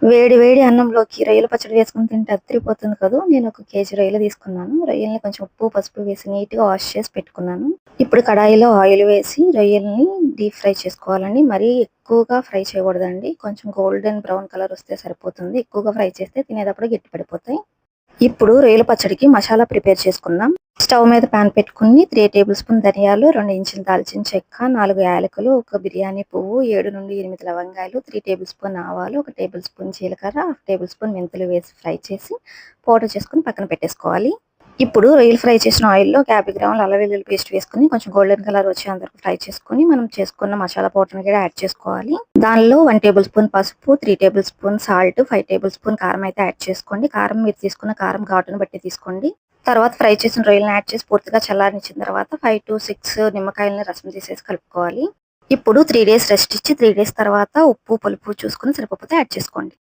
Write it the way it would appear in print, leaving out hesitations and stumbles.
వేడి వేడి అన్నంలోకి రొయ్యల పచ్చడి వేసుకొని తింటే అదిరిపోతుంది కదూ! నేను ఒక కేజీ రొయ్యలు తీసుకున్నాను. రొయ్యల్ని కొంచెం ఉప్పు, పసుపు వేసి నీట్‌గా వాష్ చేసి పెట్టుకున్నాను. ఇప్పుడు కడాయిలో ఆయిల్ వేసి రొయ్యల్ని డీప్ ఫ్రై చేసుకోవాలండి. మరీ ఎక్కువగా ఫ్రై చేయకూడదండి. కొంచెం గోల్డెన్ బ్రౌన్ కలర్ వస్తే సరిపోతుంది. ఎక్కువగా ఫ్రై చేస్తే తినేటప్పుడు గట్టి పడిపోతాయి. ఇప్పుడు రొయ్యల పచ్చడికి మసాలా ప్రిపేర్ చేసుకుందాం. స్టవ్ మీద పాన్ పెట్టుకుని 3 టేబుల్ స్పూన్ ధనియాలు, 2 ఇంచుల దాల్చిన చెక్క, 4 యాలకులు, ఒక బిర్యానీ పువ్వు, 7-8 లవంగాలు, 3 టేబుల్ స్పూన్ ఆవాలు, 1 టేబుల్ స్పూన్ జీలకర్ర, 1 టేబుల్ స్పూన్ మెంతులు వేసి ఫ్రై చేసి పౌడర్ చేసుకొని పక్కన పెట్టేసుకోవాలి. ఇప్పుడు రొయ్యలు ఫ్రై చేసిన ఆయిల్‌లో 50 గ్రాముల అల్లం వెల్లుల్లి పేస్ట్ వేసుకొని కొంచెం గోల్డెన్ కలర్ వచ్చేంత వరకు ఫ్రై చేసుకొని మనం చేసుకున్న మసాలా పౌడర్‌ని కూడా యాడ్ చేసుకోవాలి. దానిలో 1 టేబుల్ స్పూన్ పసుపు, 3 table spoon salt, 5 table spoon కారం అయితే యాడ్ చేసుకోండి. కారం మీరు తీసుకున్న కారం ఘాటును బట్టి తీసుకోండి. తర్వాత ఫ్రై చేసిన రొయ్యలను యాడ్ చేసి పూర్తిగా చల్లారనిచ్చిన తర్వాత 5-6 నిమ్మకాయలని రసం తీసేసి కలుపుకోవాలి. ఇప్పుడు 3 డేస్ రెస్ట్ ఇచ్చి 3 డేస్ తర్వాత ఉప్పు, పులుపు చూసుకొని సరిపోతే యాడ్ చేసుకోండి.